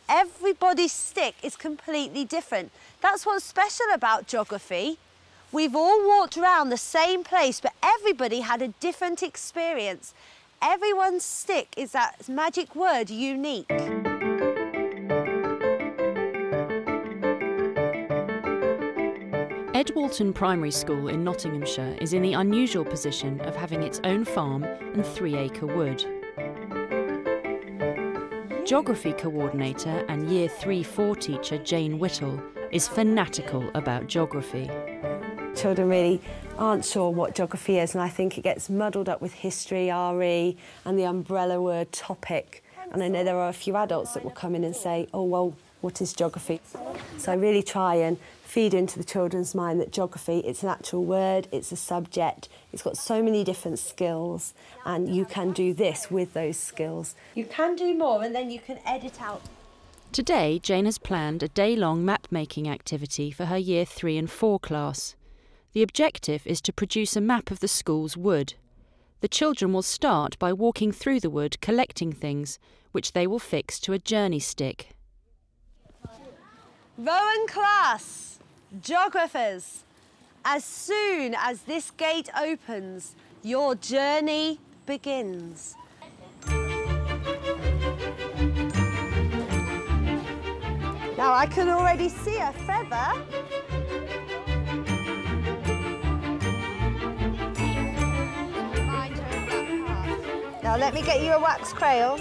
everybody's stick is completely different. That's what's special about geography. We've all walked around the same place, but everybody had a different experience. Everyone's stick is that magic word, unique. Edwalton Primary School in Nottinghamshire is in the unusual position of having its own farm and 3-acre wood. Geography coordinator and Year 3-4 teacher Jane Whittle is fanatical about geography. Children really aren't sure what geography is, and I think it gets muddled up with history, RE, and the umbrella word topic. And I know there are a few adults that will come in and say, oh, well, what is geography? So I really try and feed into the children's mind that geography, it's an actual word, it's a subject, it's got so many different skills, and you can do this with those skills. You can do more, and then you can edit out. Today, Jane has planned a day-long map-making activity for her Year 3 and 4 class. The objective is to produce a map of the school's wood. The children will start by walking through the wood, collecting things, which they will fix to a journey stick. Rowan class, geographers, as soon as this gate opens, your journey begins. Now I can already see a feather. Now let me get you a wax crayon.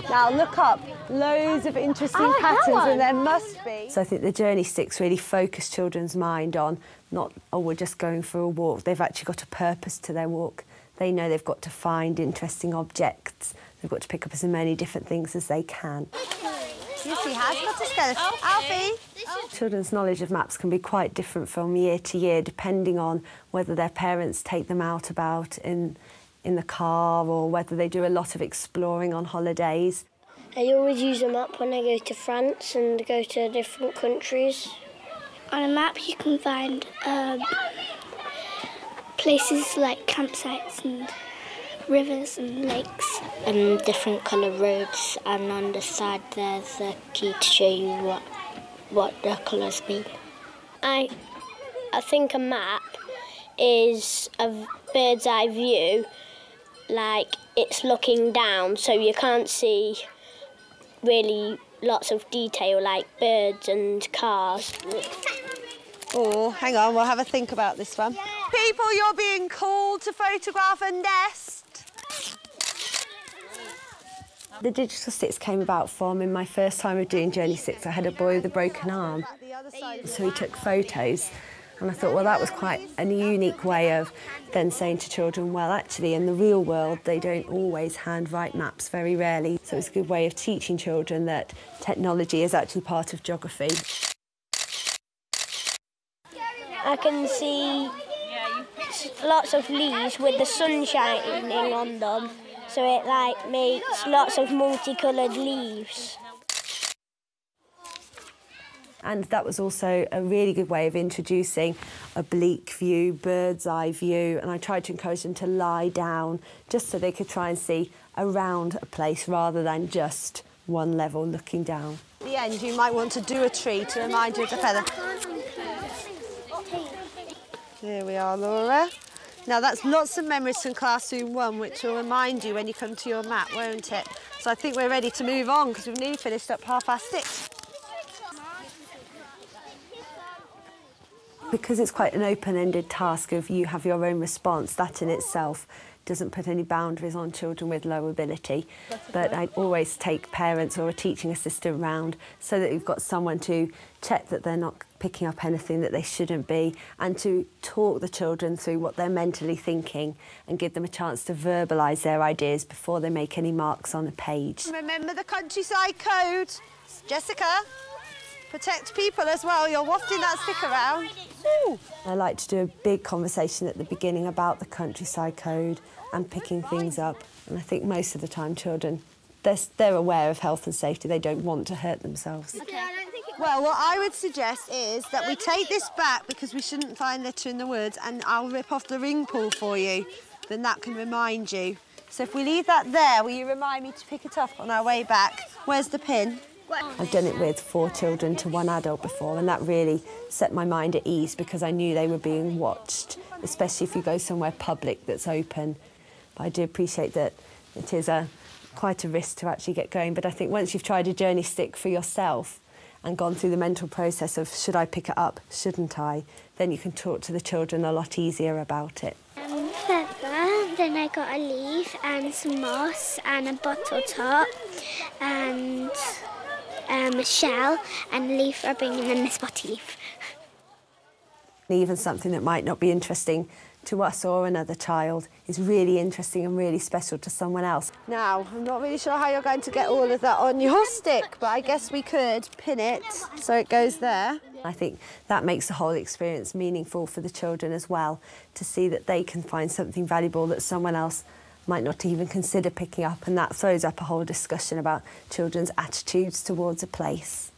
Now look up, loads of interesting patterns, and there must be. So I think the journey sticks really focus children's mind on not, oh, we're just going for a walk. They've actually got a purpose to their walk. They know they've got to find interesting objects. They've got to pick up as many different things as they can. Yes, he has got a skeleton. Okay. Alfie! Children's knowledge of maps can be quite different from year to year, depending on whether their parents take them out about in the car or whether they do a lot of exploring on holidays. I always use a map when I go to France and go to different countries. On a map you can find places like campsites and rivers and lakes. And different colour roads, and on the side there's a key to show you what the colours mean. I think a map is a bird's eye view, like it's looking down, so you can't see really lots of detail like birds and cars. Oh, hang on, we'll have a think about this one. Yeah. People, you're being called to photograph a nest. The digital sticks came about from, in my first time of doing Journey 6, I had a boy with a broken arm, so he took photos. And I thought, well, that was quite a unique way of then saying to children, well, actually, in the real world, they don't always handwrite maps, very rarely. So it's a good way of teaching children that technology is actually part of geography. I can see lots of leaves with the sun shining on them, so it like makes lots of multicoloured leaves. And that was also a really good way of introducing oblique view, bird's eye view, and I tried to encourage them to lie down just so they could try and see around a place rather than just one level looking down. At the end, you might want to do a tree to remind you of the feather. Here we are, Laura. Now, that's lots of memories from Classroom 1, which will remind you when you come to your map, won't it? So I think we're ready to move on, because we've nearly finished up 6:30. Because it's quite an open-ended task of you have your own response, that in itself doesn't put any boundaries on children with low ability. But I'd always take parents or a teaching assistant round so that you've got someone to check that they're not picking up anything that they shouldn't be, and to talk the children through what they're mentally thinking and give them a chance to verbalise their ideas before they make any marks on a page. Remember the countryside code, Jessica? Protect people as well. You're wafting that stick around. Ooh. I like to do a big conversation at the beginning about the countryside code and picking things up. And I think most of the time children, they're aware of health and safety. They don't want to hurt themselves. Okay. Well, what I would suggest is that we take this back because we shouldn't find litter in the woods, and I'll rip off the ring pull for you. Then that can remind you So if we leave that there, will you remind me to pick it up on our way back? Where's the pin? I've done it with 4 children to 1 adult before, and that really set my mind at ease because I knew they were being watched, especially if you go somewhere public that's open. But I do appreciate that it is quite a risk to actually get going, but I think once you've tried a journey stick for yourself and gone through the mental process of should I pick it up, shouldn't I, then you can talk to the children a lot easier about it. Feather, then I got a leaf and some moss and a bottle top and a shell and leaf rubbing and then this spotty leaf. Even something that might not be interesting to us or another child is really interesting and really special to someone else. Now, I'm not really sure how you're going to get all of that on your stick, but I guess we could pin it so it goes there. I think that makes the whole experience meaningful for the children as well, to see that they can find something valuable that someone else might not even consider picking up, and that throws up a whole discussion about children's attitudes towards a place.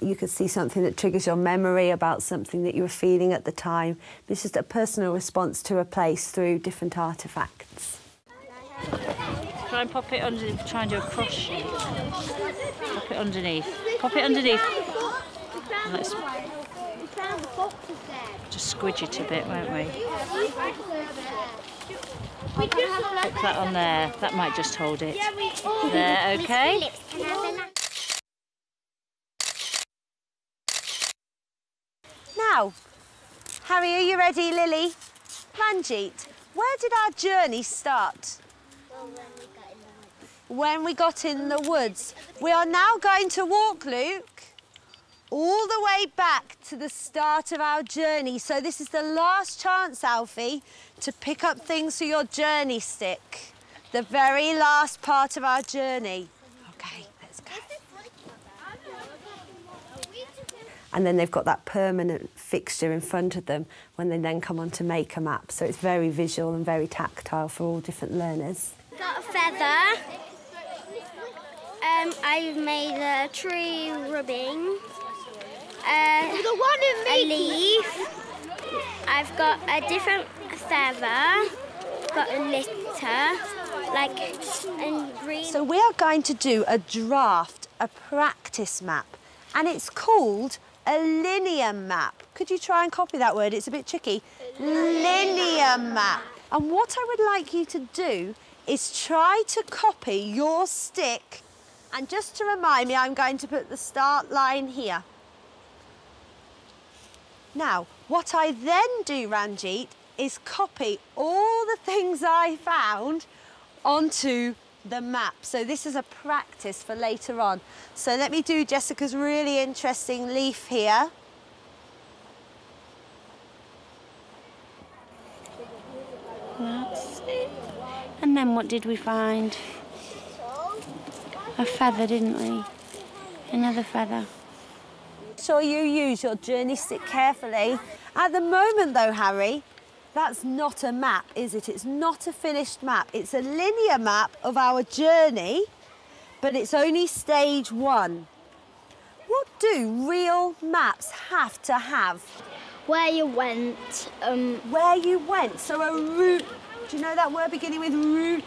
You could see something that triggers your memory about something that you were feeling at the time. It's just a personal response to a place through different artefacts. Try and pop it underneath, try and do a cross shape. Pop it underneath. Pop it underneath. And let's just squidge it a bit, won't we? Put that on there. That might just hold it. There, okay? Now, Harry, are you ready, Lily? Ranjit, where did our journey start? When we got in the woods. We are now going to walk, Luke, all the way back to the start of our journey. So this is the last chance, Alfie, to pick up things for your journey stick. The very last part of our journey. OK, let's go. And then they've got that permanent fixture in front of them when they then come on to make a map. So it's very visual and very tactile for all different learners. Got a feather. I've made a tree rubbing. A leaf. I've got a different feather. Got a litter, and green. So we are going to do a draft, a practice map, and it's called a linear map. Could you try and copy that word? It's a bit tricky. Linear map. And what I would like you to do is try to copy your stick. And just to remind me, I'm going to put the start line here. Now, what I then do, Ranjit, is copy all the things I found onto the map. So this is a practice for later on. So let me do Jessica's really interesting leaf here. That's it. And then what did we find? A feather, didn't we? Another feather. Sure you use your journey stick carefully. At the moment though, Harry, that's not a map, is it? It's not a finished map. It's a linear map of our journey, but it's only stage 1. What do real maps have to have? Where you went. Where you went. So a route. Do you know that word beginning with route?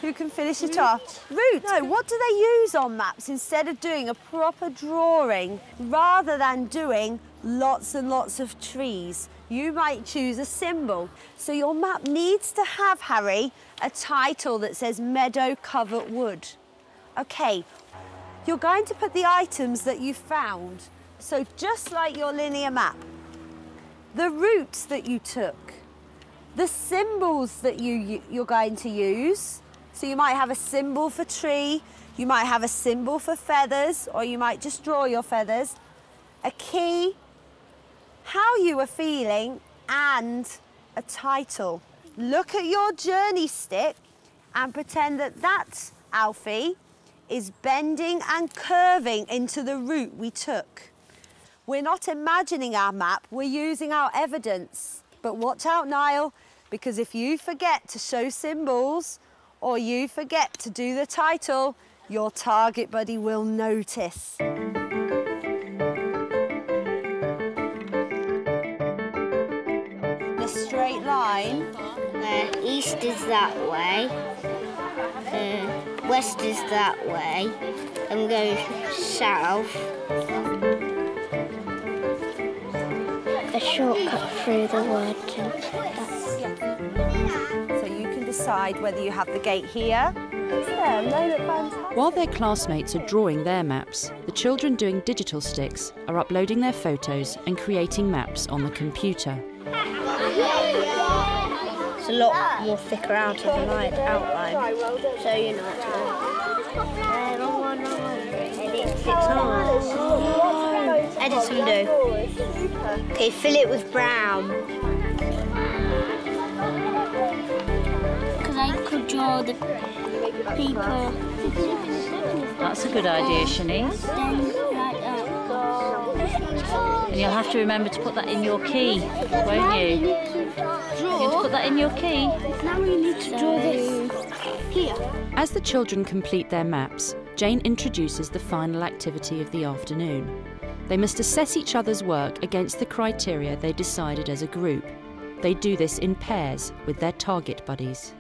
Who can finish it off? Route. No, what do they use on maps instead of doing a proper drawing? Rather than doing lots and lots of trees, you might choose a symbol. So your map needs to have, Harry, a title that says meadow covered wood. OK, you're going to put the items that you found. So just like your linear map, the routes that you took, the symbols that you're going to use. So you might have a symbol for tree, you might have a symbol for feathers, or you might just draw your feathers. A key, how you were feeling, and a title. Look at your journey stick and pretend that that, Alfie, is bending and curving into the route we took. We're not imagining our map, we're using our evidence. But watch out, Niall, because if you forget to show symbols or you forget to do the title, your target buddy will notice. A straight line. There, east is that way, west is that way, and go south. A shortcut through the woods. So you can decide whether you have the gate here. While their classmates are drawing their maps, the children doing digital sticks are uploading their photos and creating maps on the computer. It's a lot more thicker outline, so you know what to do. Edit and do. Okay, fill it with brown. Because I could draw the people. That's a good idea, Shanice. Then like that. And you'll have to remember to put that in your key, won't you? You're going to put that in your key? Now we need to draw this here. As the children complete their maps, Jane introduces the final activity of the afternoon. They must assess each other's work against the criteria they decided as a group. They do this in pairs with their target buddies.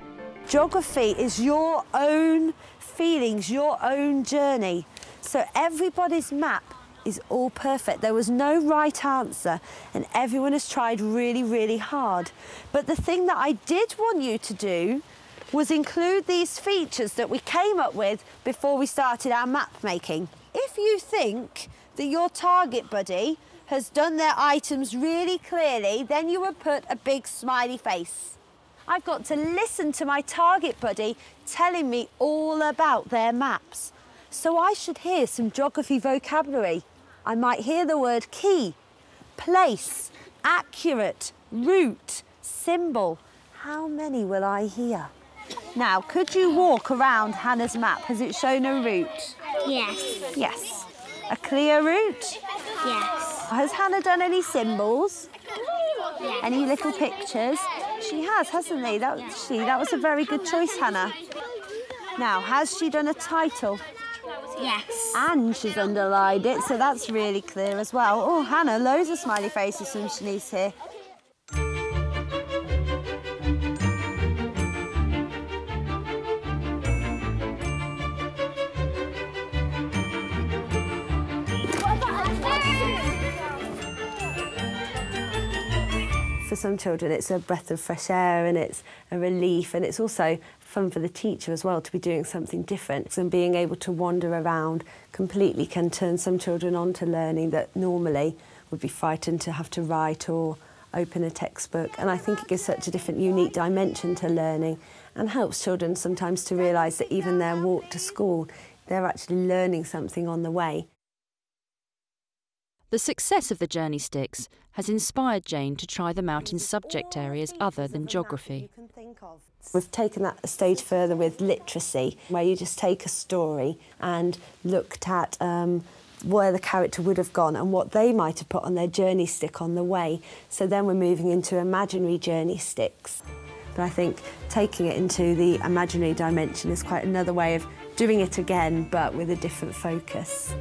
Geography is your own feelings, your own journey. So everybody's map is all perfect. There was no right answer and everyone has tried really, really hard. But the thing that I did want you to do was include these features that we came up with before we started our map making. If you think that your target buddy has done their items really clearly, then you would put a big smiley face. I've got to listen to my target buddy telling me all about their maps. So I should hear some geography vocabulary. I might hear the word key, place, accurate, route, symbol. How many will I hear? Now, could you walk around Hannah's map? Has it shown a route? Yes. Yes. A clear route? Yes. Has Hannah done any symbols? Yes. Any little pictures? She has, hasn't she? That was a very good choice, Hannah. Now, has she done a title? Yes. And she's underlined it, so that's really clear as well. Oh, Hannah, loads of smiley faces from Shanice here. For some children, it's a breath of fresh air and it's a relief, and it's also fun for the teacher as well to be doing something different. And being able to wander around completely can turn some children on to learning that normally would be frightened to have to write or open a textbook. And I think it gives such a different, unique dimension to learning and helps children sometimes to realise that even their walk to school, they're actually learning something on the way. The success of the journey sticks has inspired Jane to try them out in subject areas other than geography. We've taken that a stage further with literacy, where you just take a story and looked at where the character would have gone and what they might have put on their journey stick on the way. So then we're moving into imaginary journey sticks. But I think taking it into the imaginary dimension is quite another way of doing it again, but with a different focus.